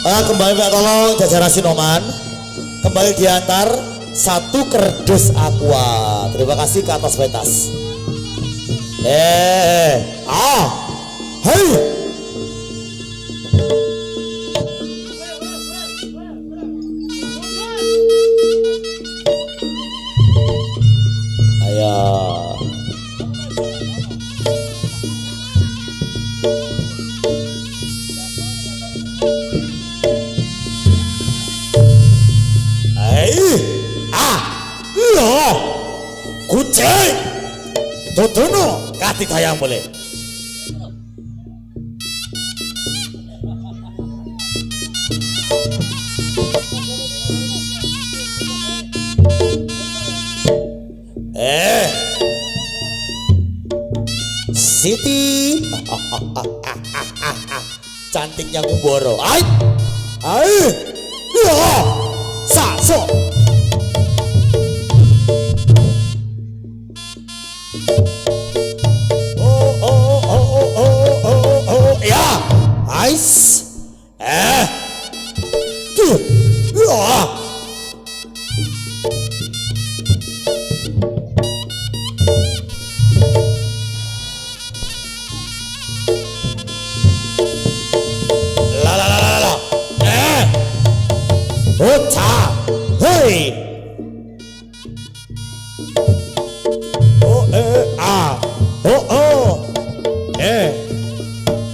Kembali Pak tolong jajaran Sinoman kembali diantar satu kerdus aqua. Terima kasih ke atas pentas. Hei. Ayo. Kucing Dodono kati tayang boleh. Siti cantiknya Kumboro. Saso. Ya, ice. Hey.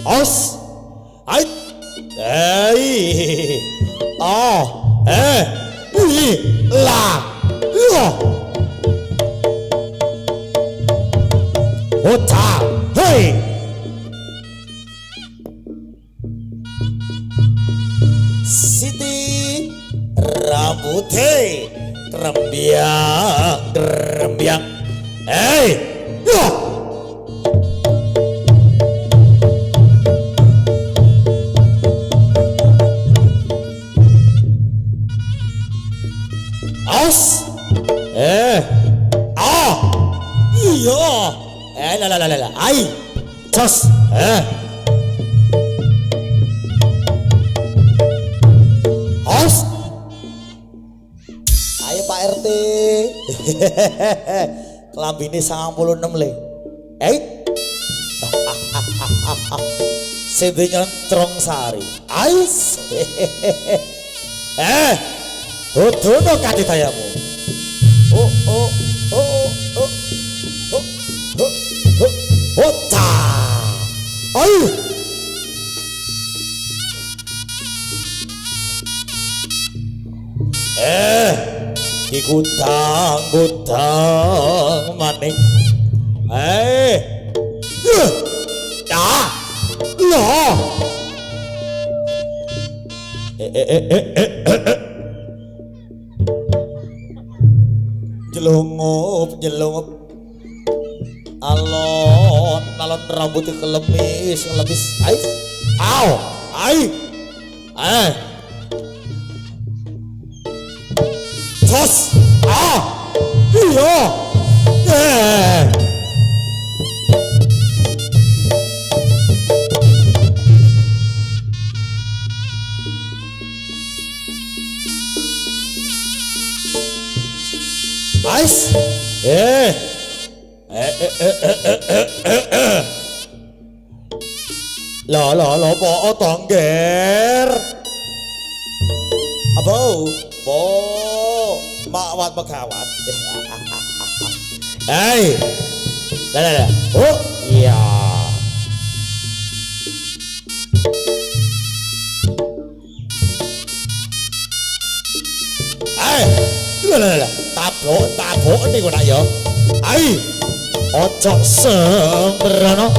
Os. Hey. Siti rambutnya rembiang. Os. Jos. Os. Ayo Pak RT. Kelambine 96 le. Sede nyontrong sari. Ais. Dodono kati tayamu. Ayo. Digudang maning. Jelungup. Alon rambutnya kelemis. Jos. Nice. Lo po tongger. Abo, po mawat bekawat. Hey. Oh, iya. Tabok ini kok nak ya. Ojo sembrono.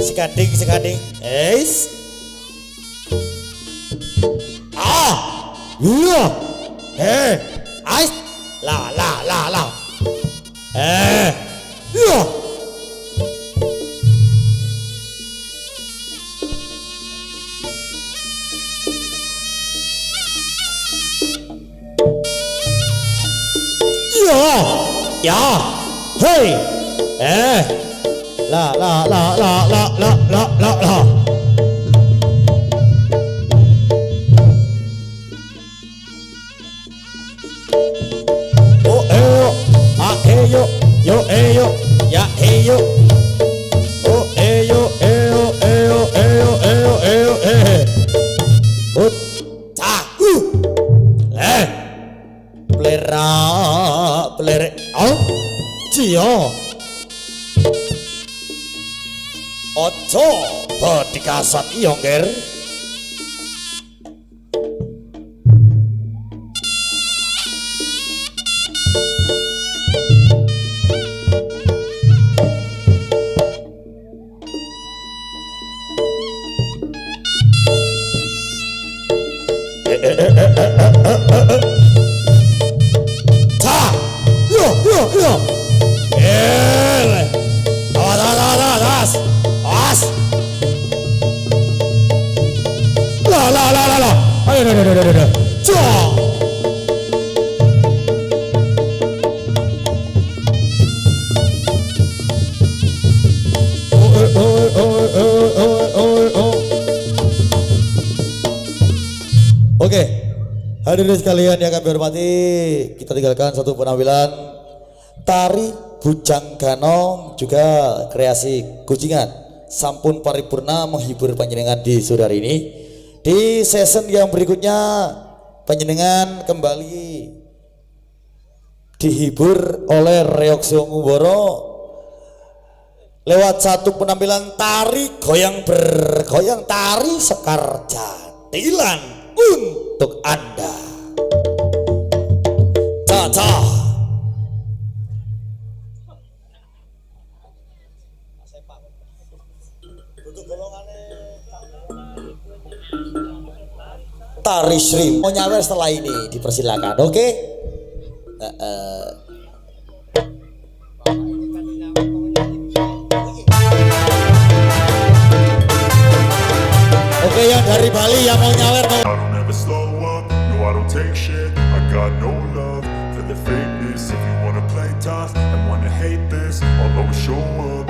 Sekading. Iya. Ais. La. Iya. Iya. Ya. Hei. La. Oh, yo, ya, yo. Oh, Ut, caku, plere, oh, cio, ojo, dikasat iyongger. Yo. Awas. La. Ayo. Cok. Oke, hadirin sekalian yang kami hormati, kita tinggalkan satu penampilan tari Bujang Ganong, juga kreasi Kucingan sampun paripurna menghibur panjenengan di sore hari ini. Di season yang berikutnya panjenengan kembali dihibur oleh Reokso Ngumboro lewat satu penampilan tari goyang tari Sekar Jatilan untuk Anda. Tari Sri mau nyawer setelah ini, dipersilakan. Oke. Oke, yang dari Bali yang mau nyawer mau. I don't ever slow up, no I don't take shit. I got no love for the fakeness. If you wanna play tough and wanna hate this, I'll always show up.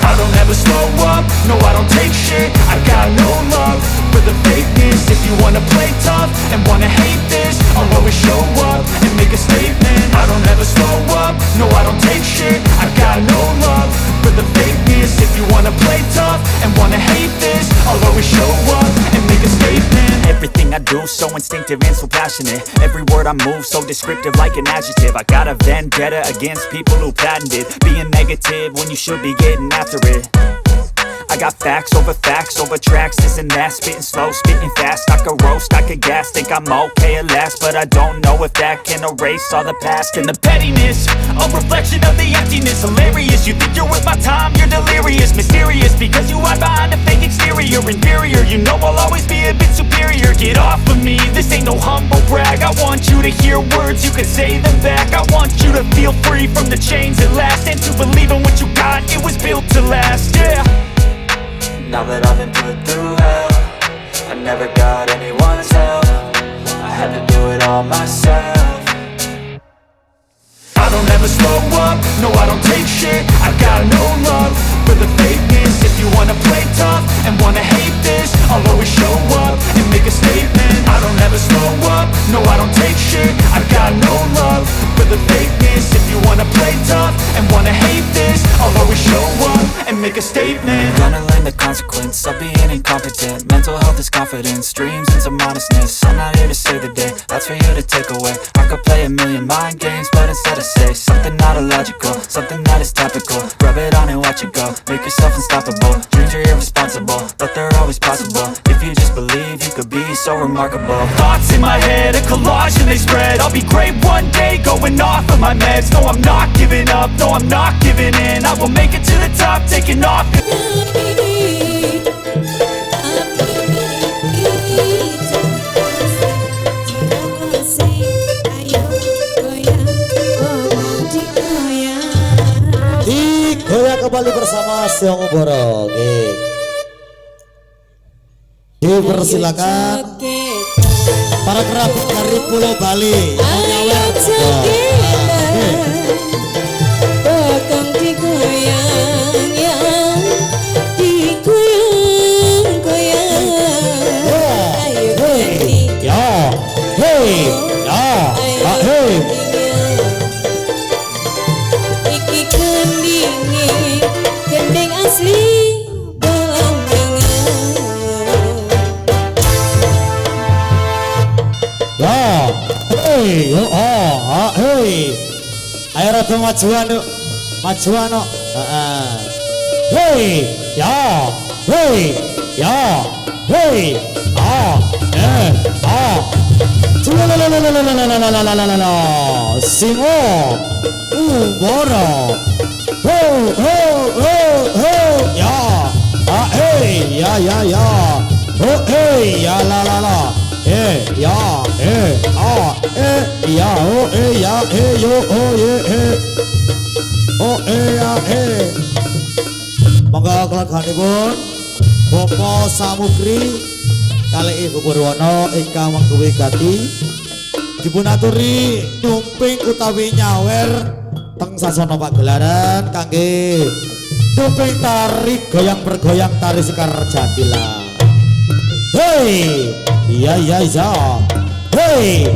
I don't ever slow up, no I don't take shit. I got no love for the fakeness. If you wanna play tough and wanna hate this, I'll always show up and make a statement. I don't ever slow up, no I don't take shit. I got no love for the fakeness. If you wanna play tough and wanna hate this, I'll always show up and make a statement. Everything I do so instinctive and so passionate. Every word I move so descriptive like an adjective. I got a vendetta against people who patented being negative when you should be getting after it. I got facts over tracks, this and that. Spitting slow, spitting fast. I could roast, I could gas. Think I'm okay at last, but I don't know if that can erase all the past. And the pettiness, a reflection of the emptiness. Hilarious, you think you're worth my time, you're delirious. Mysterious, because you hide behind a fake exterior. Inferior, you know I'll always be a bit superior. Get off of me, this ain't no humble brag. I want you to hear words, you can say them back. I want you to feel free from the chains at last, and to believe in what you got, it was built to last, yeah. Now that I've been put through hell, I never got anyone's help. I had to do it all myself. I don't ever slow up, no I don't take shit. I got no love for the fakeness. If you wanna play tough and wanna hate this, I'll always show up and make a statement. I don't ever slow up, no I don't take shit. I got no love for the fakeness. If you wanna play tough and wanna hate this, I'll always show up and make a statement. Gonna learn the consequence of being incompetent. Mental health is confidence, dreams and some modestness. I'm not here to save the day, that's for you to take away. I could play a million mind games, but instead I say something not illogical, something that is topical. Rub it on and watch it go, make yourself unstoppable. Dreams are irresponsible, but they're always possible. If you just believe, you could be so remarkable. Thoughts in my head, a collage and they spread. I'll be great one day, going off of my meds. No, I'm not giving up, no, I'm not giving in. I will make it to the top, taking off. sama-sama Siang Uboro. Oke. Dipersilakan para kerabat dari Pulau Bali mau nyawer. Bakang digoyang yang digoyang-goyang. Ayo Kendi. Ya, hey, ya, hey. Iki kendingi, kending asli Bambangan. Ya, hey, hey. Ayo rada majuan yuk, majuan yuk. Hey, ya, hey, ya, hey, Singo, Uboro, ya, hey, ya, hey, ya, la, ya, ya, yo, ya, monggo kelaganipun Bapak Samukri kali Ibu Purwono ingkang menggawe gati dipunaturi numping utawi nyawer teng sasana pagelaran kangge numping tari goyang bergoyang tari Sekar Jatilan. Hey, iya, hey, hey,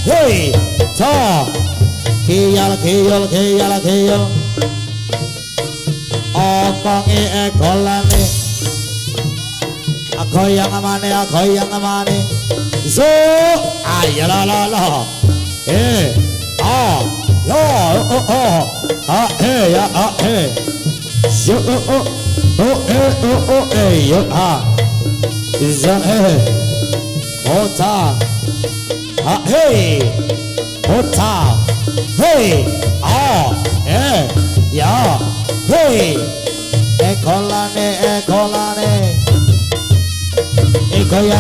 hey, kiyal, okongi egolane, goyang amane, so, ayo la, hey, yo, hey, ya, hey, yo, yo, izan, ota, hey, ota, hey, ya, hey, ekolane,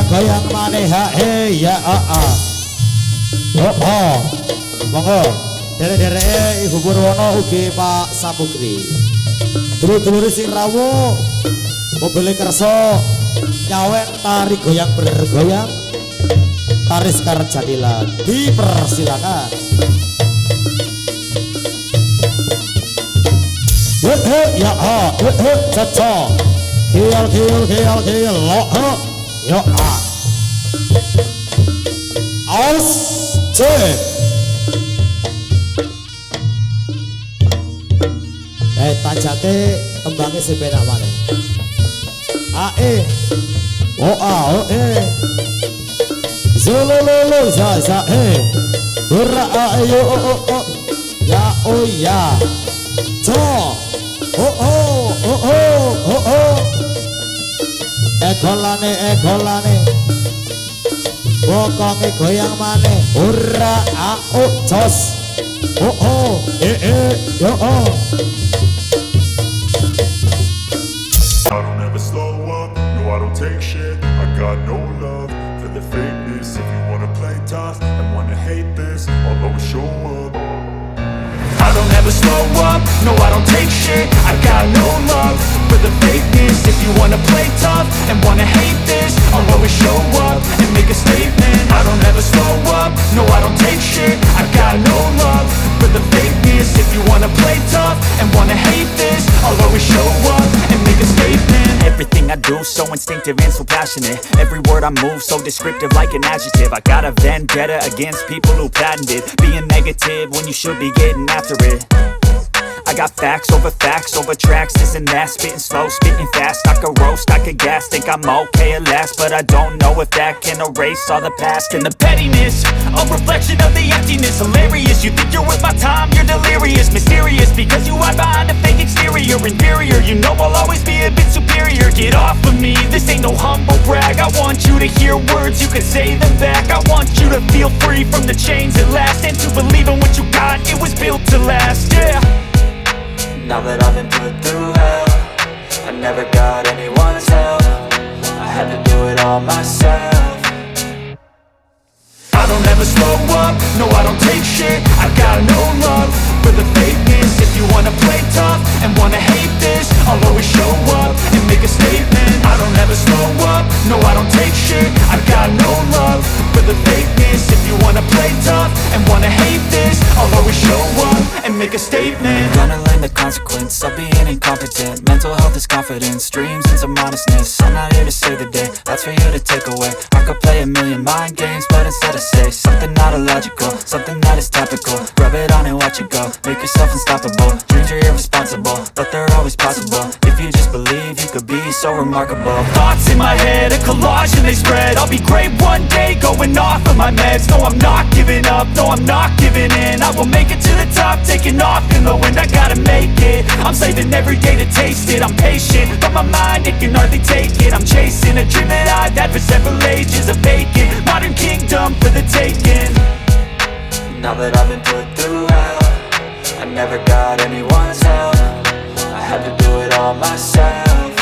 goyang mane, hey, ya, monggo, dere-dere Ibu Purwono ugi Pak Samukri, dulur-dulur sing rawuh, mobil kerso, nyawer tari goyang bergoyang, tari Sekar Jatilan, dipersilakan. Ya, caca, kiyal, lo, yo, aus, cek. Tajake tembangnya si penak mana? Zolololo, za, hurra, ayo, ya, ya, co, egolane, bokonge goyang mane, hurra, jos, yo, I don't ever slow up, no I don't take shit. I got no love for the fakeness. If you wanna play tough and wanna hate this, I'll always show up. I don't ever slow up, no I don't take shit. I got no love for the fakeness. If you wanna play tough and wanna hate this, I'll always show up and make a statement. I don't ever slow up, no I don't take shit. I got no love for the fakeness. If you wanna play tough and wanna hate this, I'll always show up and make a statement. Everything I do so instinctive and so passionate. Every word I move so descriptive like an adjective. I got a vendetta against people who patented being negative when you should be getting after it. I got facts over tracks, this and that. Spitting slow, spitting fast. I could roast, I could gas. Think I'm okay at last, but I don't know if that can erase all the past. And the pettiness, a reflection of the emptiness. Hilarious, you think you're worth my time, you're delirious. Mysterious, because you hide behind a fake exterior. Inferior, you know I'll always be a bit superior. Get off of me, this ain't no humble brag. I want you to hear words, you can say them back. I want you to feel free from the chains at last, and to believe in what you got, it was built to last, yeah. Now that I've been put through hell, I never got anyone's help. I had to do it all myself. I don't ever slow up, no I don't take shit. I got no love for the fakeness. If you wanna play tough and wanna hate this, I'll always show up and make a statement. I don't ever slow up, no I don't take shit. I got no love for the fakeness. If you wanna play tough and wanna hate this, I'll always show up and make a statement. Gonna learn the consequence of being incompetent. Mental health is confidence, dreams and some honestness. I'm not here to save the day, that's for you to take away. I could play a million mind games, but instead I say something not illogical, something that is topical. Rub it on and watch it go, make yourself unstoppable. Dreams are irresponsible, but they're always possible. If you just believe, you could be so remarkable. Thoughts in my head, a collage and they spread. I'll be great one day, going off of my meds. No, I'm not giving up, no, I'm not giving in. I will make it to the top, taking off in the wind. I gotta make it, I'm saving every day to taste it. I'm patient, but my mind, it can hardly take it. I'm chasing a dream that I've had for several ages. A vacant, modern kingdom for the taking. Now that I've been put through hell, I never got anyone's help. I had to do it all myself.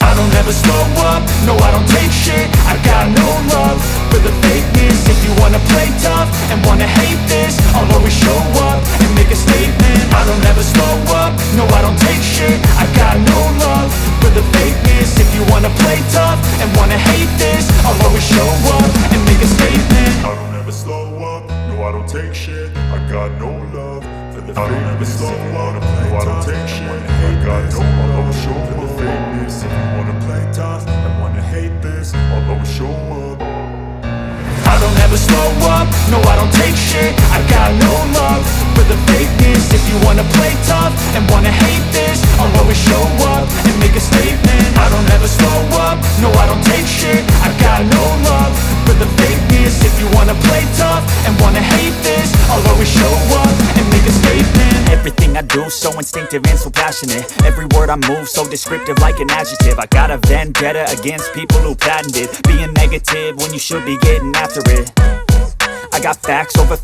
I don't ever slow up, no I don't take shit. I got no love for the fakeness. If you wanna play tough and wanna hate this, I'll always show up and make a statement. I don't ever slow up, no I don't take shit. I got no love for the fakeness. If you wanna play tough and wanna hate this, I'll always show up and make a statement. I don't ever slow up, no I don't take shit. I got no love for the fakeness. I don't ever slow up, no I don't take shit. I got no love for the fakeness. If you wanna play tough and wanna hate this, I'll always show up. I don't ever slow up, no I don't take shit. I got no love for the fakeness. If you wanna play tough and wanna hate this, I'll always show up and make a statement. I don't ever slow up, no I don't take shit. I got no love for the fakeness. If you wanna play tough and wanna hate this, I'll always show up and make a statement. Everything I do so instinctive and so passionate. Every word I move so descriptive like an adjective. I got a vendetta against people who patented being negative when you should be getting after it. I got facts over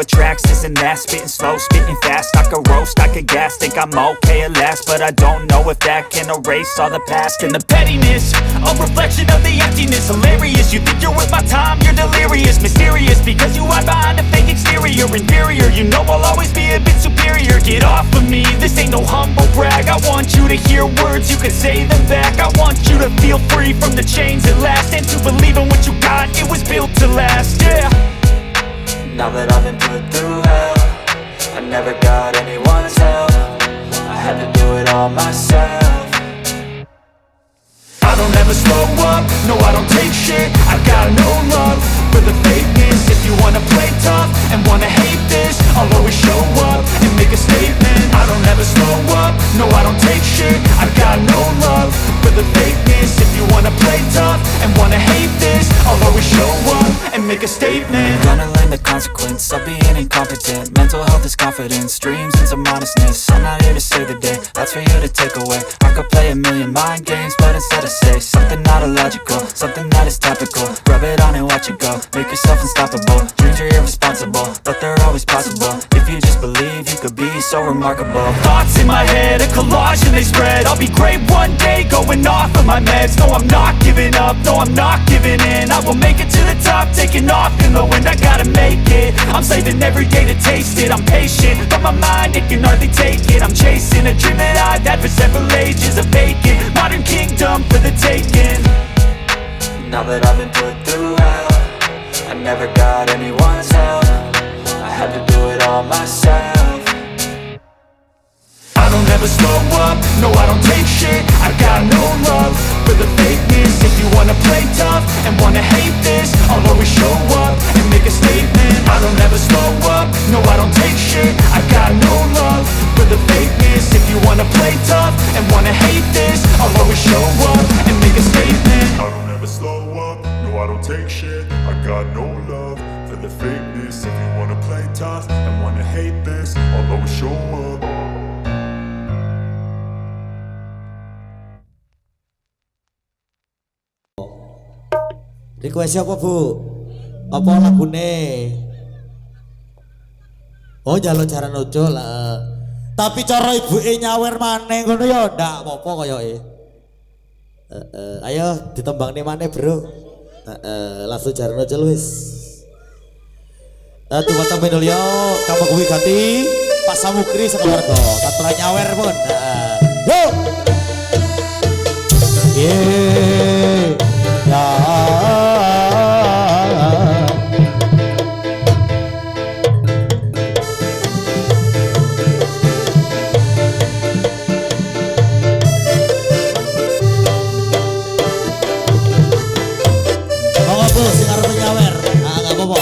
tracks, this and that. Spitting slow, spitting fast. I could roast, I could gas. Think I'm okay at last, but I don't know if that can erase all the past. And the pettiness, a reflection of the emptiness. Hilarious, you think you're worth my time, you're delirious. Mysterious, because you hide behind a fake exterior. Inferior, you know I'll always be a bit superior. Get off of me, this ain't no humble brag. I want you to hear words, you can say them back. I want you to feel free from the chains at last, and to believe in what you got, it was built to last, yeah. Now that I've been put through hell, I never got anyone's help. I had to do it all myself. I don't ever slow up, no I don't take shit. I got no love for the fakeness. If you wanna play tough and wanna hate this, I'll always show up and make a statement. I don't ever slow up, no I don't take shit. I got no love for the fakeness. If you wanna play tough and wanna hate this, I'll always show up and make a statement. Gonna learn the consequence of being incompetent. Mental health is confidence, dreams and some honestness. I'm not here to save the day, that's for you to take away. I could play a million mind games, but instead I say something not illogical, something that is topical. Rub it on and watch it go, make yourself unstoppable. Dreams are irresponsible, but they're always possible. If you just believe, you could be so remarkable. Thoughts in my head, a collage and they spread. I'll be great one day, going off of my meds. No, I'm not giving up, no, I'm not giving in. I will make it to the top, taking off in the wind. I gotta make it, I'm saving every day to taste it. I'm patient, but my mind, it can hardly take it. I'm chasing a dream that I've had for several ages. A vacant, modern kingdom for the taking. Now that I've been put through hell, I never got anyone's help. I had to do it all myself. I don't ever slow up, no I don't take shit. I got no love for the fakeness. If you wanna play tough and wanna hate this, I'll always show up and make a statement. I don't ever slow up, no I don't take shit. I got no love for the fakeness. If you wanna play tough and wanna hate this, I'll always show up and make a statement. I don't ever slow up, no I don't take shit. I got no love for the fakeness. If you wanna play tough and wanna hate this, I'll always show up. Request apa bu? Apa lagune? Oh jalur cara nojo lah. Tapi cara ibuke nyawer maneh ngono ya ndak apa-apa koyoke. Ayo ditembangne maneh bro. Langsung cara nojo wis. Tuh kata Benolio, kamu kuwi ganti Pak Samukri sekeluarga, katra nyawer pun. Yo. Ya. Mau apa sing arep nyawer? Ah, enggak apa-apa.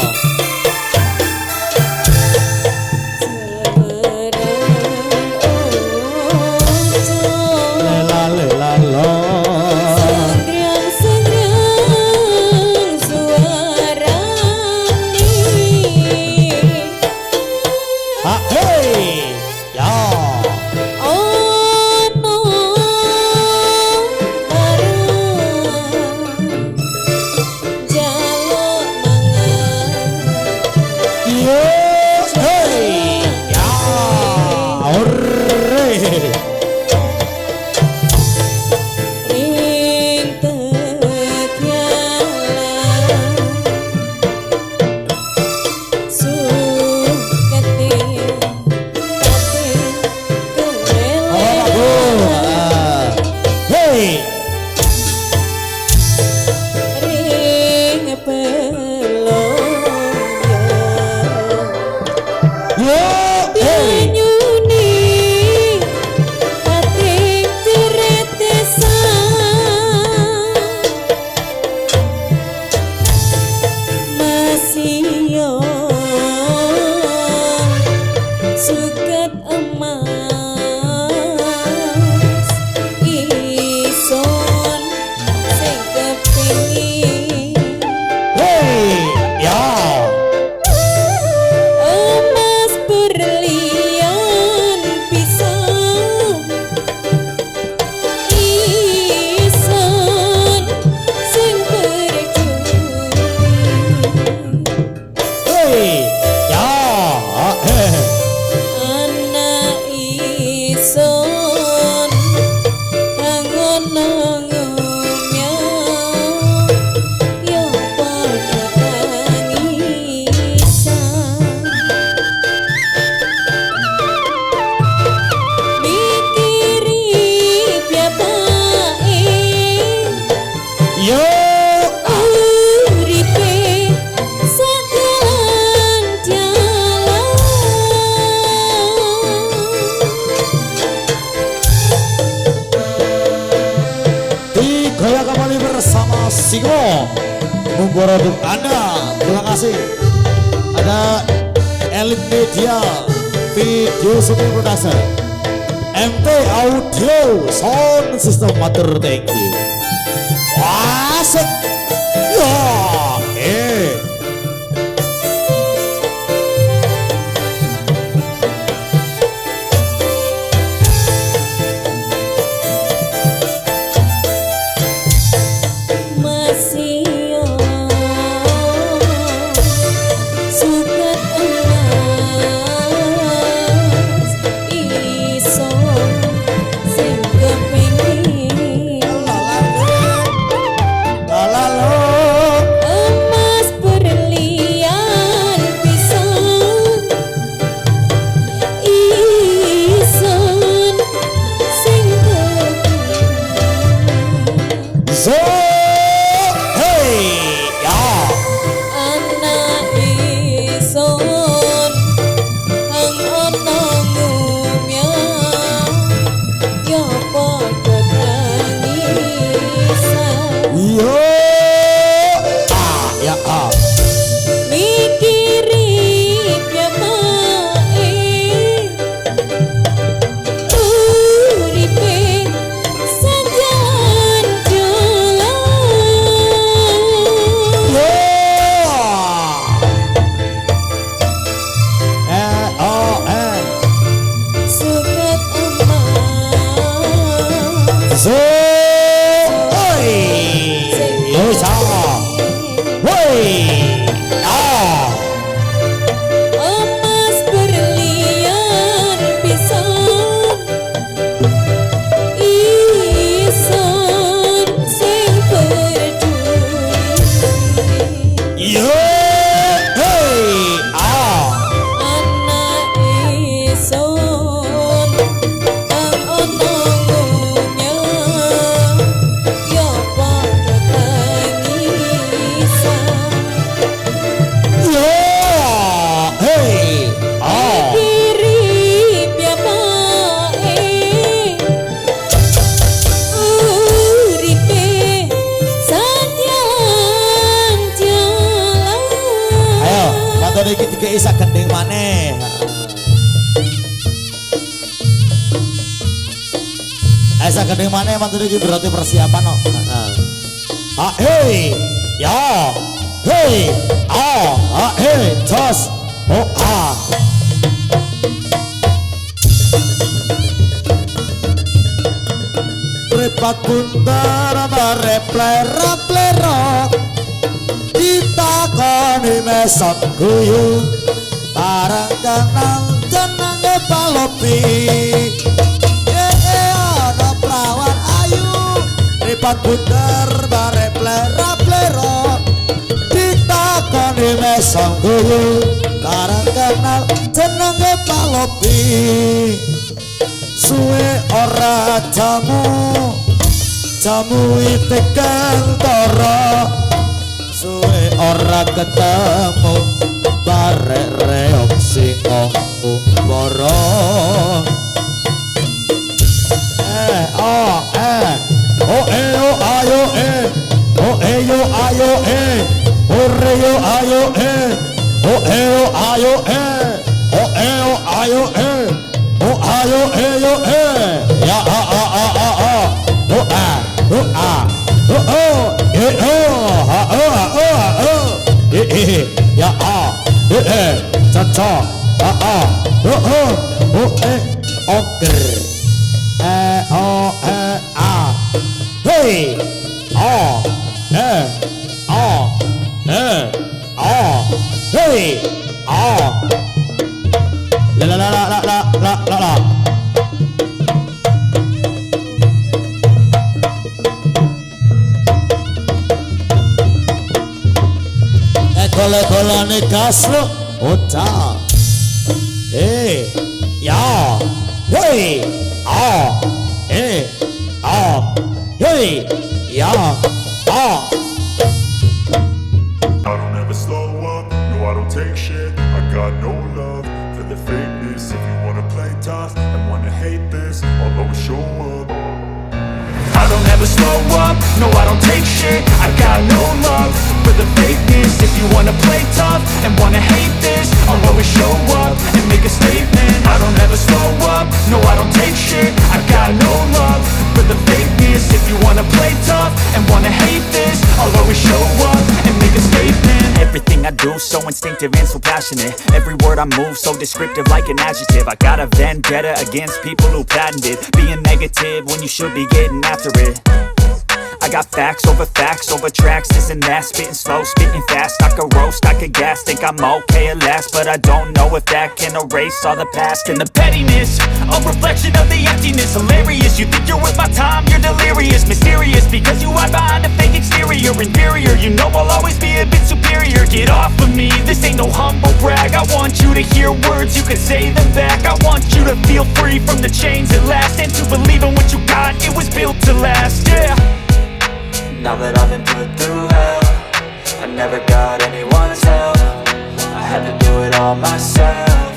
Singo memproduk Anda, terima kasih. Ada Elite Media Video Syuting Production, MT Audio Sound System, matur thank you. Wasik ya isa gending maneh. Isa gending maneh mantu iki berarti persiapan no. Hey, ya, hey, hey, tos, Repat buntar replero kita koni mesot guyu barang kanang jenenge palopi ana prawan ayu repat buntar replero kita koni mesot guyu barang kanang jenenge palopi suwe ora jamu itekan toro suwe ora ketemu barek reok sing umbara Golane kasro ota ya hey ya I don't ever slow up, no I don't take shit. I got no love for the fakeness. If you wanna play tough and wanna hate this, I'll always show up. I don't ever slow up, no I don't take shit. I got no love for the fakeness. If you wanna play tough and wanna hate this, I'll always show up and make a statement. I don't ever slow up, no I don't take shit. I got no love for the fakeness. If you wanna play tough and wanna hate this, I'll always show up and make a statement. Everything I do so instinctive and so passionate. Every word I move so descriptive like an adjective. I got a vendetta against people who patented being negative when you should be getting after it. I got facts over tracks, this and that. Spitting slow, spitting fast. I could roast, I could gas. Think I'm okay at last, but I don't know if that can erase all the past. And the pettiness, a reflection of the emptiness. Hilarious, you think you're worth my time, you're delirious. Mysterious, because you hide behind a fake exterior. Inferior, you know I'll always be a bit superior. Get off of me, this ain't no humble brag. I want you to hear words, you can say them back. I want you to feel free from the chains at last, and to believe in what you got, it was built to last, yeah. Now that I've been put through hell, I never got anyone's help. I had to do it all myself.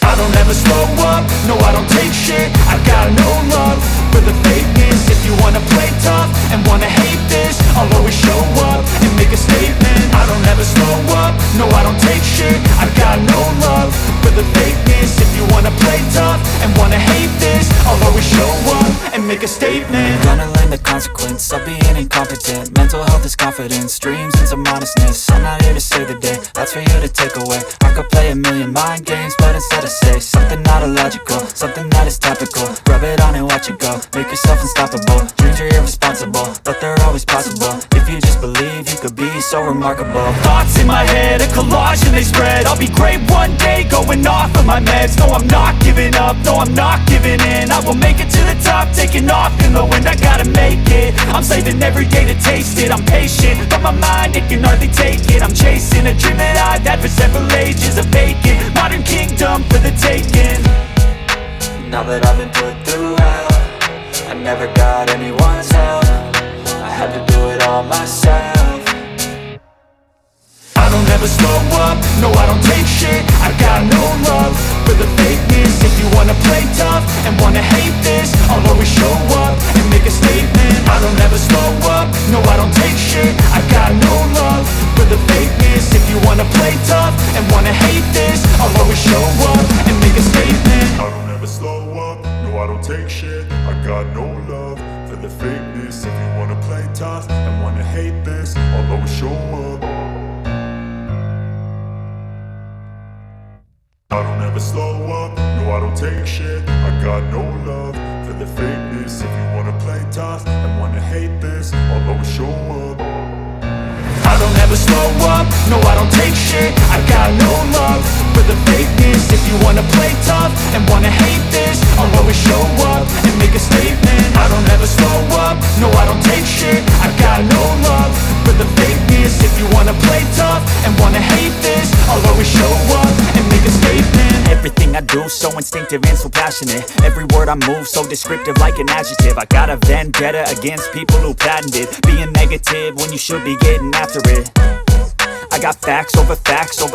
I don't ever slow up, no I don't take shit. I got no love for the fakeness. If you wanna play tough and wanna hate this, I'll always show up and make a statement. I don't ever slow up, no I don't take shit. I got no love for the fakeness. If you wanna play tough and wanna hate this, I'll always show up and make a statement. Gonna learn the consequence of being incompetent. Mental health is confidence, dreams and some honestness. I'm not here to save the day, that's for you to take away. I could play a million mind games, but instead I say something not illogical, something that is topical. Rub it on and watch it go, make yourself unstoppable. Dreams are irresponsible, but they're always possible. If you just believe, you could be so remarkable. Thoughts in my head, a collage and they spread. I'll be great one day, going off of my meds. No, I'm not giving up, no, I'm not giving in. I will make it to the top, taking off in the wind. I gotta make it, I'm saving every day to taste it. I'm patient, but my mind, it can hardly take it. I'm chasing a dream that I've had for several ages. A vacant, modern kingdom for the taking. Now that I've been put through hell, I never got anyone's help. I had to do it all myself. I don't ever slow up, no I don't take shit. I got no love for the fakeness. If you wanna play tough and wanna hate this, I'll always show up and make a statement. I don't ever slow up, no I don't take shit. I got no love for the fakeness. If you wanna wanna play tough and wanna hate this, I'll always show up and make a statement. I don't ever slow up, no I don't take shit. I got no love for the fakeness. If you wanna play tough and wanna hate this, I'll always show up. I don't ever slow up, no I don't take shit. I got no love for the fakeness. If you wanna play tough and wanna hate this, I'll always show up. I don't ever slow up, no I don't take shit. I got no love for the fakeness. If you wanna play tough and wanna hate this, I'll always show up and make a statement. I don't ever slow up, no I don't take shit. I got no love for the fakeness. If you wanna play tough and wanna hate this, I'll always show up and make a statement. Everything I do so instinctive and so passionate. Every word I move so descriptive like an adjective. I got a vendetta against people who patented being negative when you should be getting after it. I got facts over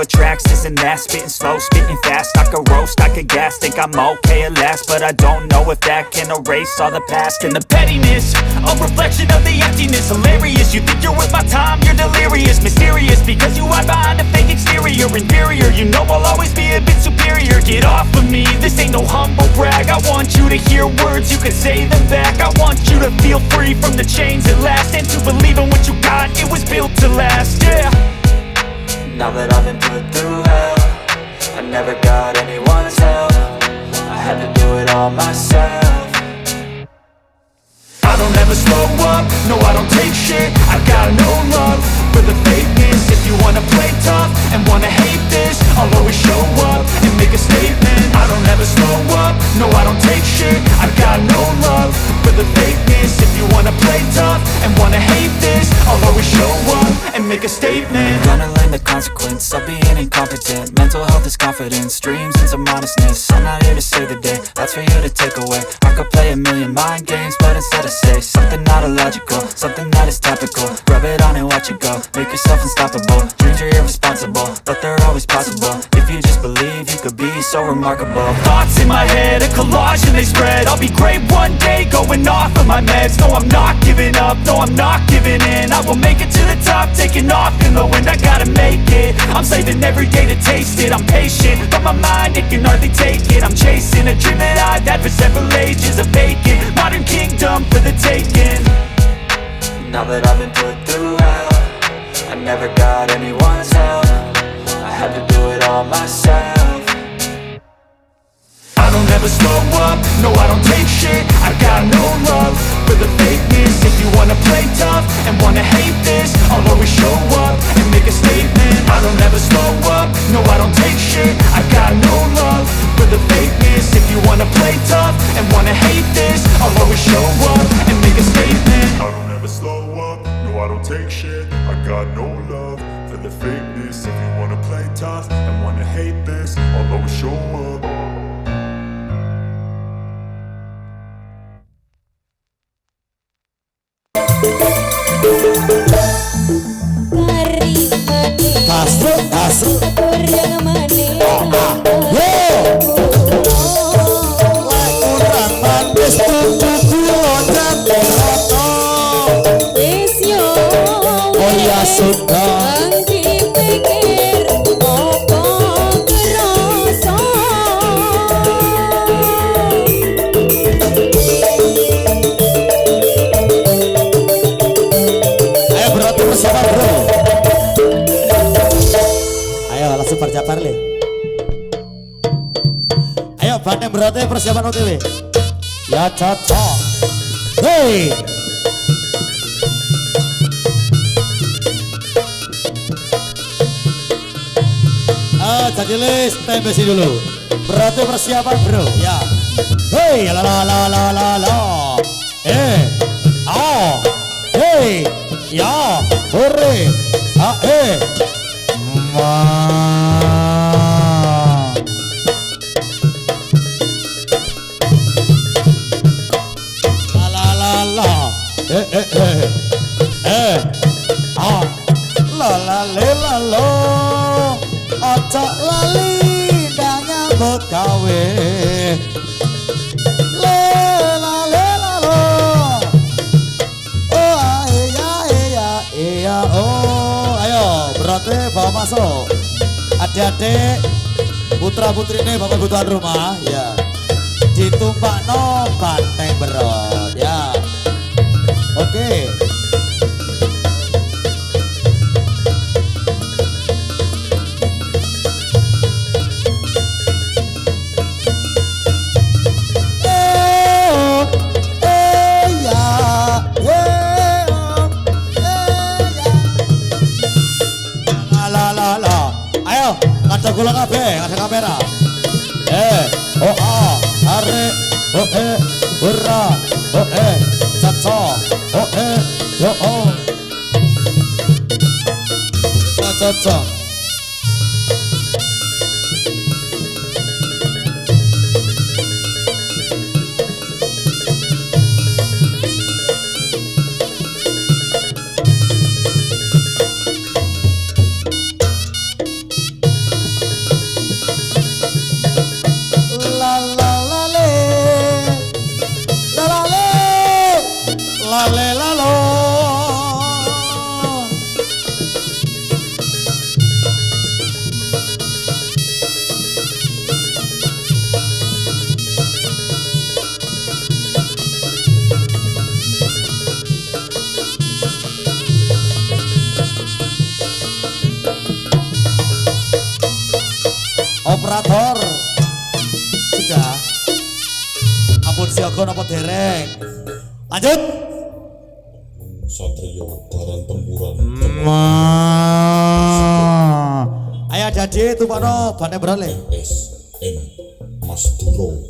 tracks, this and that. Spitting slow, spitting fast, I could roast, I could gas. Think I'm okay at last, but I don't know if that can erase all the past. And the pettiness, a reflection of the emptiness. Hilarious, you think you're with my time, you're delirious. Mysterious, because you hide behind a fake exterior. Inferior, you know I'll always be a bit superior. Get off of me, this ain't no humble brag. I want you to hear words, you can say them back. I want you to feel free from the chains at last, and to believe in what you got, it was built to last, yeah. Now that I've been put through hell, I never got anyone's help. I had to do it all myself. I don't ever slow up, no I don't take shit. I got no love for the fakeness. If you wanna play tough and wanna hate this, I'll always show up and make a statement. I don't ever slow up, no I don't take shit. I got no love for the fakeness. If you wanna play tough and wanna hate this, I'll always show up and make a statement. Gonna learn the consequence of being incompetent. Mental health is confidence, dreams and some modestness. I'm not here to save the day, that's for you to take away. I could play a million mind games, but instead I say something not illogical, something that is topical. Rub it on and watch it go, make yourself unstoppable. Dreams are irresponsible, but they're always possible. If you just believe, you could be so remarkable. Thoughts in my head, a collage and they spread. I'll be great one day, going off of my meds. No, I'm not giving up, no, I'm not giving in. I will make it to the top, taking off in the wind. I gotta make it, I'm saving every day to taste it. I'm patient, but my mind, it can hardly take it. I'm chasing a dream that I've had for several ages. A vacant, modern kingdom for the taking. Now that I've been put through hell, I never got anyone's help. I had to do it all myself. I don't ever slow up, no I don't take shit. I got no love for the fakeness. If you wanna play tough and wanna hate this, I'll always show up and make a statement. I don't ever slow up, no I don't take shit. I got no love for the fakeness. If you wanna play tough and wanna hate this, I'll always show up and make a statement. I don't ever slow up, no I don't take shit. I got no love for the fakeness. If you wanna play tough and wanna hate this, I'll always show up. Kasro Kurang manis kurang manis tubuhku loncat roto. Wis yo Oh ya sudah. Ang dipikir apa kerasa. Ayo berarti persiapan bro. Ayo langsung persiapan le. Ayo bandeng berarti persiapan OTW. Ya cocok. Hei. Jadi list tempe sini dulu. Berarti persiapan bro. Ya. Hei la la la la la la. Hei. Ya. Hore. Ma. La la la la. La la le la lo. Ojo lali ndang nyambut gawe. Le la lo. Oh iya oh. Ayo berarti bawa masuk. Adik-adik, putra putrine bapak ibu tuan rumah, ya. Ditumpakno banteng berot, ya. Oke. Ada gula kabeh, ada kamera. Oh ah, are, oh hurra, oh caca, oh yo oh. Caca. Operator sudah ampun siaga apa dereng lanjut Satrio Baran Tempuran ayo jadi itu Pak No bane berale SM Mas Duro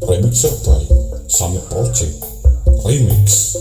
remixer by Summit Project Remix.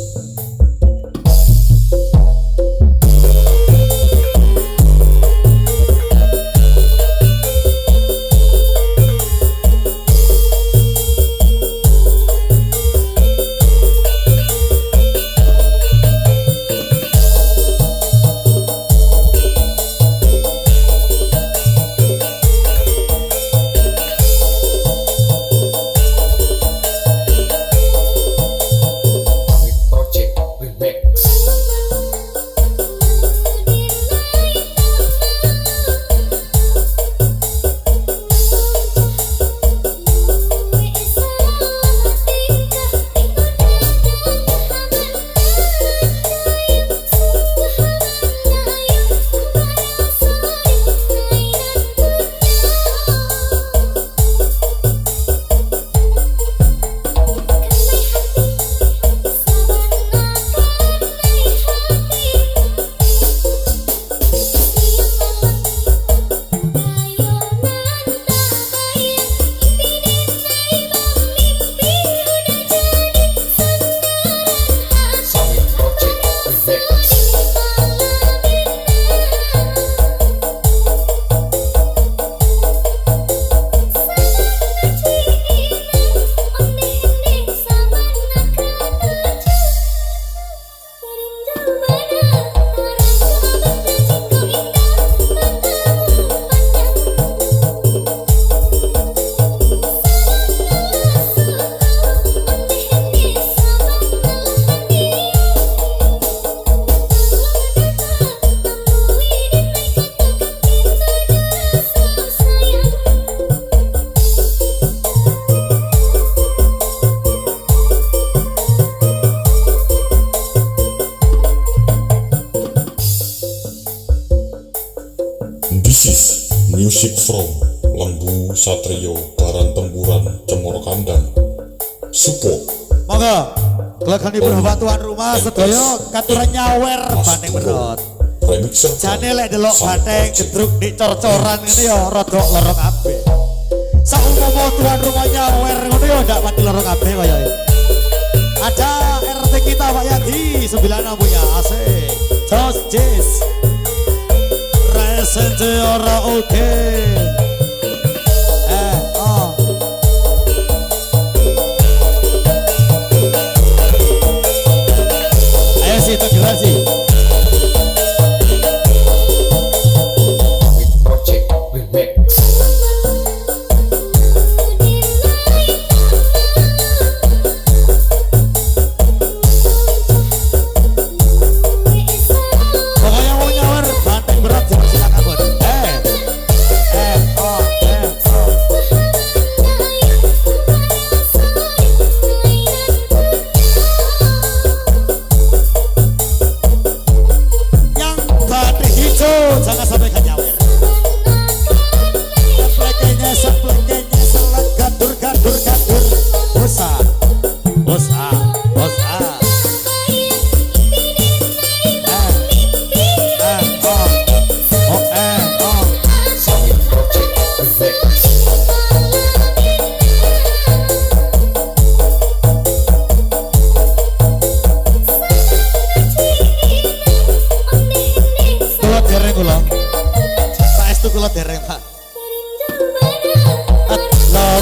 This is music from Lembu Satrio Baran Tempuran Cemoro Kandang. Support monggo gelagani berapa tuan rumah sedaya katuran nyawer banteng berot remixer jane lek delok banteng gedruk di cor-coran ngene ya rada lorong kabeh saumpama tuan rumah nyawer ngono ya ndak pati lorong kabeh kaya ada RT kita Pak Yadi 96 punya asik jos jis resente ora oke ayo sih integrasi pokoknya mau nyawer banteng berat silakan bud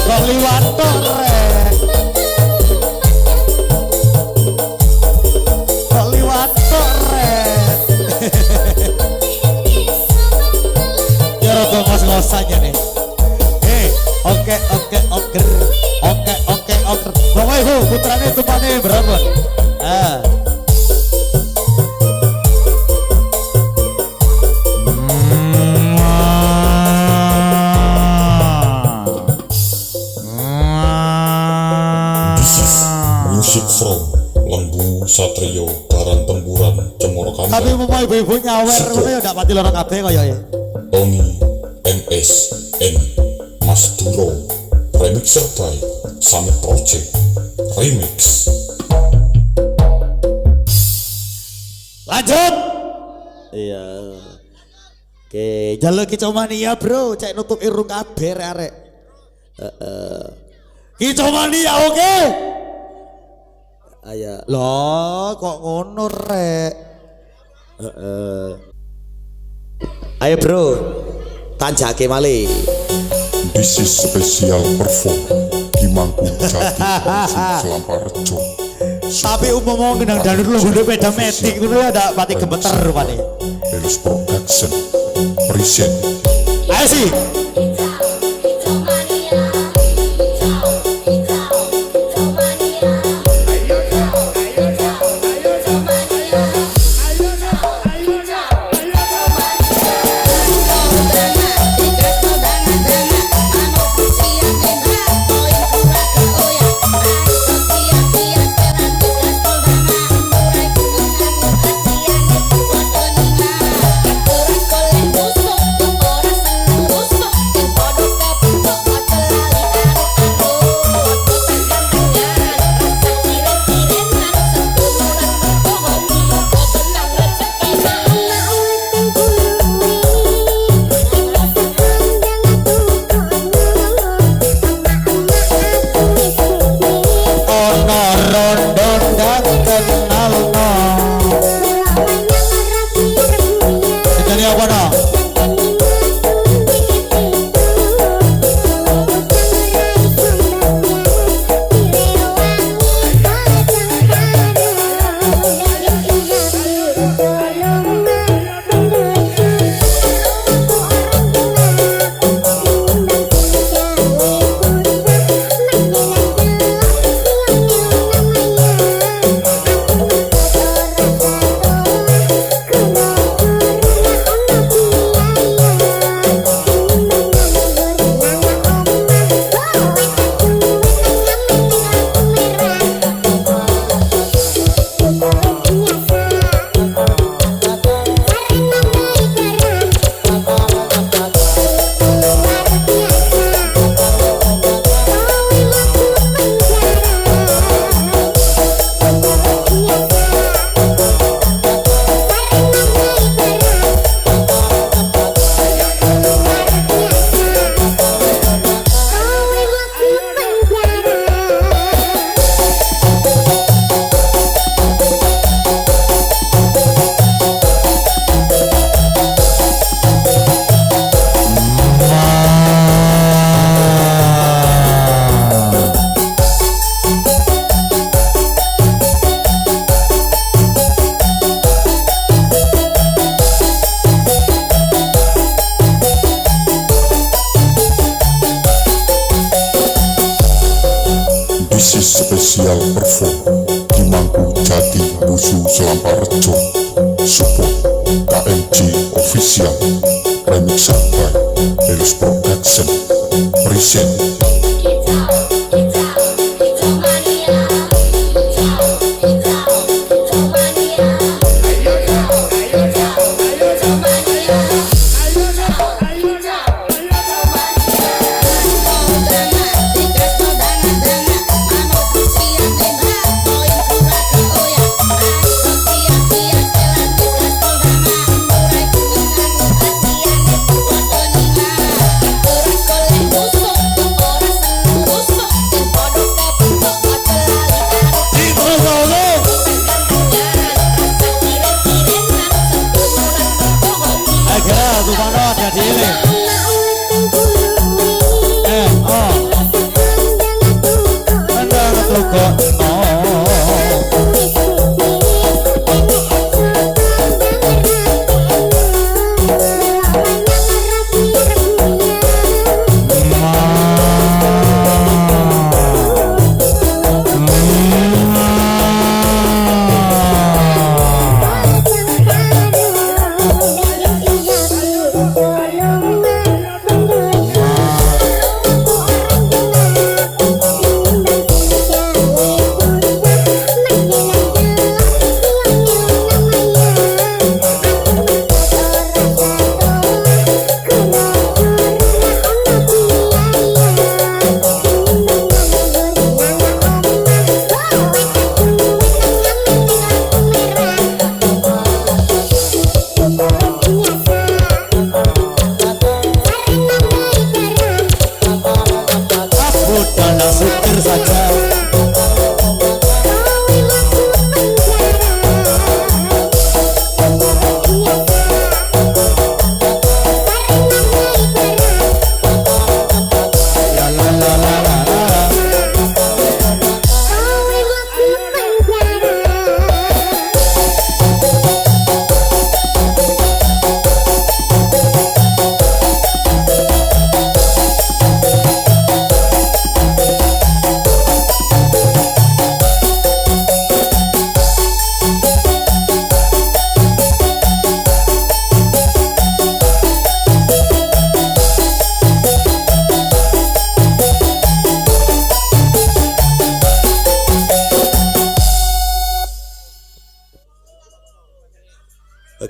kok liwat torek kok liwat torek ya rada ngos-ngosannya nih oke Bapak Ibu putrane tumpane berapa Musik from Lembu Satrio Baran Tempuran Cemoro Kandang. tapi mau ibu-ibu nyawer ngono ya gak mati loro kabeh kaya ya Tony MS N Mas Duro remixer by Summit Project Remix. lanjut iya oke jalur kicomania bro cek nutup irung kabeh arek kicomania oke aya loh kok ngono rek ayo bro tanjake malih This is special perform di Mangku Jati Selamparjo. tapi umum ngendang danur lu gede beda metik ngono ya ndak pati gemeter rupane Elus Production present. ayo sih spesial perform di Mangku Jati Busu Selamparjo. Support KMJ Official remix by Elus Production present.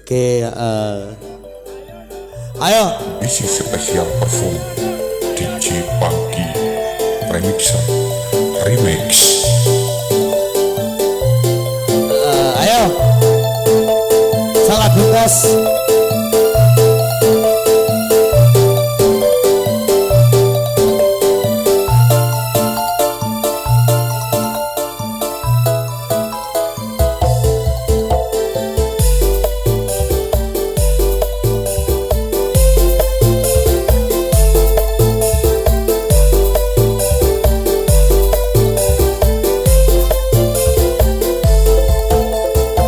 Oke, ayo. Isi spesial parfum DJ Pagi Remixer Remix. Ayo. Sangat bungkas.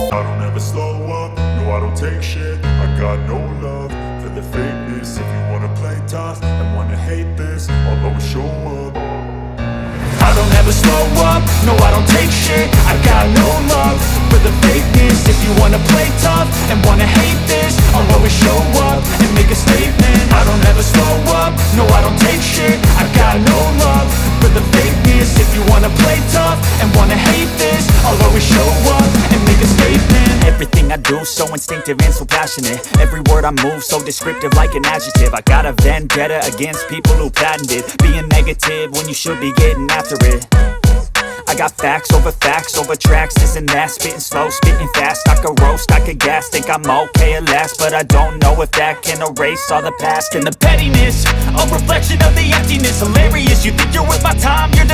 I don't ever slow up, no I don't take shit. I got no love for the fakeness. If you wanna play tough and wanna hate this, I'll always show up. I don't ever slow up, no I don't take shit. I got no love for the fakeness. If you wanna play tough and wanna hate this, I'll always show up and make a statement. I don't ever slow up, no I don't take shit. I got no love for the fakeness. If you wanna play tough and wanna hate this, I'll always show up and make a statement. Everything I do so instinctive and so passionate. Every word I move so descriptive like an adjective. I got a vendetta against people who patented being negative when you should be getting after it. I got facts over tracks, this and that. Spitting slow, spitting fast. I could roast, I could gas. Think I'm okay at last, but I don't know if that can erase all the past. And the pettiness, a reflection of the emptiness. Hilarious, you think you're worth my time, you're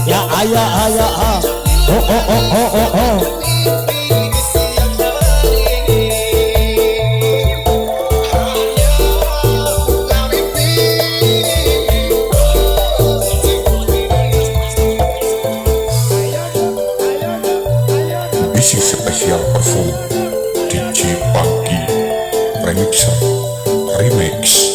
Ya ayah oh. Isi spesial parfum DJ Pagi Remixer Remix.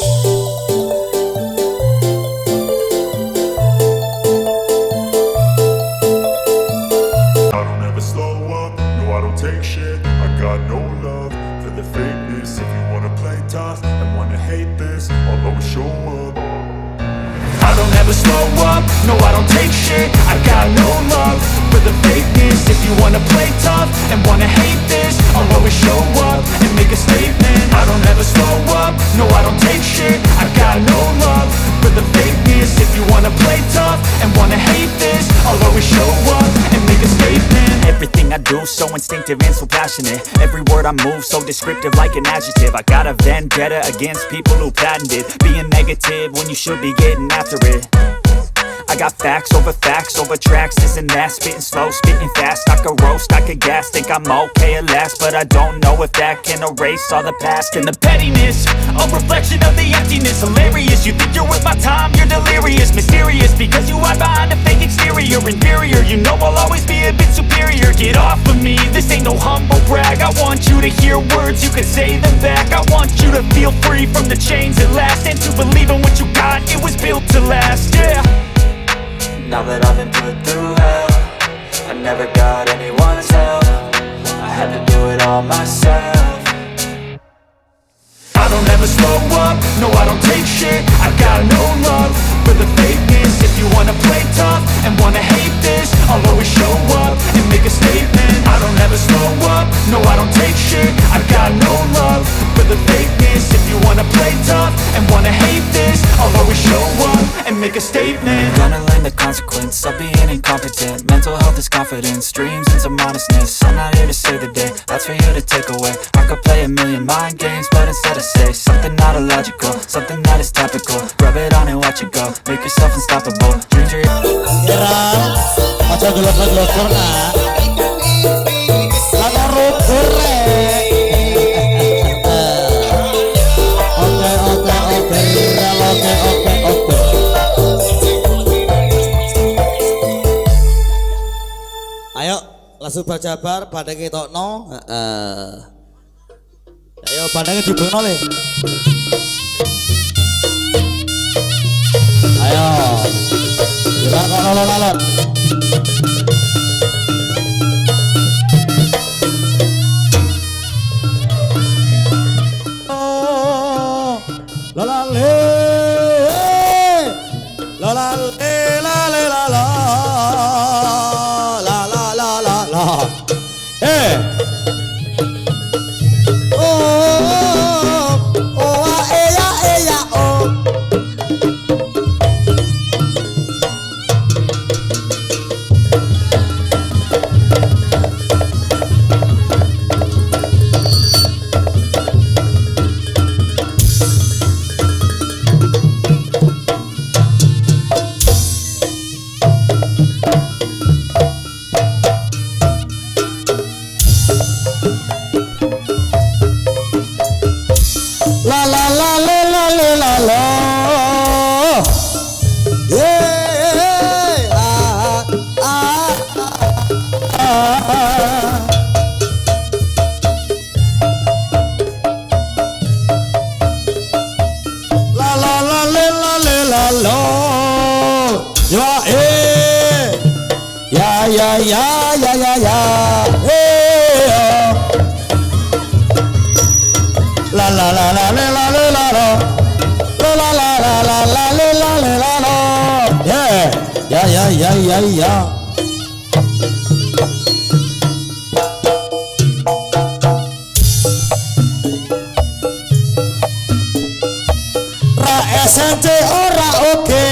I don't ever slow up, no I don't take shit. I got no love for the fakeness. If you wanna play tough and wanna hate this, I'll always show up. I don't ever slow up, no I don't take shit. I got no love for the fakeness. If you wanna play tough and wanna hate this, I'll always show up and make a statement. I don't ever slow up, no I don't take shit. I got no love for the fakeness. If you wanna play tough and wanna hate this, I'll always show up and make a statement. Everything I do so instinctive and so passionate. Every word I move so descriptive like an adjective. I got a vendetta against people who patented being negative when you should be getting after it. I got facts over tracks, this and that. Spitting slow, spitting fast. I could roast, I could gas. Think I'm okay at last, but I don't know if that can erase all the past. And the pettiness, a reflection of the emptiness. Hilarious, you think you're worth my time, you're delirious. Mysterious, because you hide behind a fake exterior. Inferior, you know I'll always be a bit superior. Get off of me, this ain't no humble brag. I want you to hear words, you can say them back. I want you to feel free from the chains at last, and to believe in what you got, it was built to last, yeah. Now that I've been put through hell, I never got anyone's help. I had to do it all myself. I don't ever slow up, no I don't take shit. I got no love for the fakeness. If you wanna play tough and wanna hate this, I'll always show up and make a statement. I don't ever slow up, no I don't take shit. I got no love for the fakeness. If you wanna play tough and wanna hate this, I'll always show up and make a statement. Gonna learn the consequence of being incompetent. Mental health is confidence, dreams and some honestness. I'm not here to save the day, that's for you to take away. I could play a million mind games, but instead I say something not illogical, something that is topical. Rub it on and watch it go, make yourself unstoppable. Dreams are Gerang, aja gelok-gelok nah. Kata rukur Oke. Subar Jabar badhe ketokno. Heeh. Ayo badhe dibungno le. Ayo. Silakan alon-alon. La la le. La la le la le la la. La la la la la. Eh. Oh oh ya oh. La la la la la la la la. Yeah, La la la la la la la la. Ya ya. La la la la la la la la la. La la la la la la la la la la la. Ya. Ra SNC ora oke.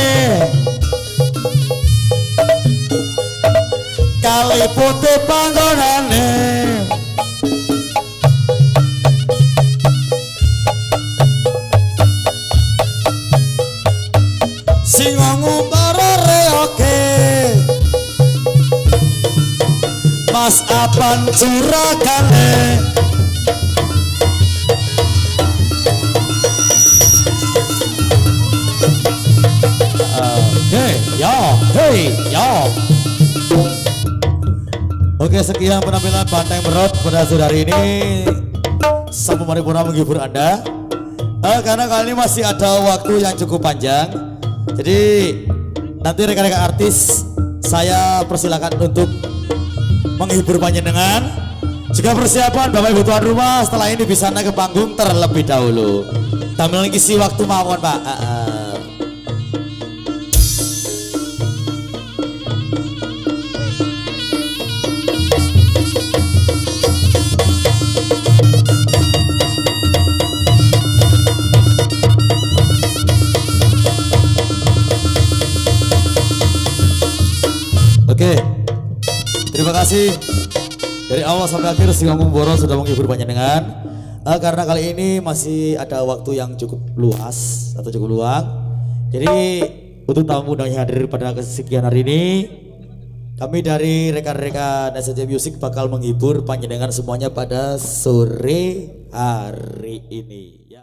Kali putih panggonane. Sing ngumbarare oke. Mas Apan Curagane. Ya. Oke, sekian penampilan Banteng Berot pada sore hari ini. Sampai paripurna menghibur Anda. Karena kali ini masih ada waktu yang cukup panjang. Jadi nanti rekan-rekan artis saya persilakan untuk menghibur panjenengan. Juga persiapan Bapak Ibu tuan rumah setelah ini bisa naik ke panggung terlebih dahulu. Tampil ngisi waktu mawon Pak. Oke, terima kasih dari awal sampai akhir Singgung Boro sudah menghibur panjenengan. Karena kali ini masih ada waktu yang cukup luas atau cukup luang. Jadi untuk tamu yang hadir pada kesekian hari ini, kami dari rekan-rekan SCJ Music bakal menghibur panjenengan semuanya pada sore hari ini.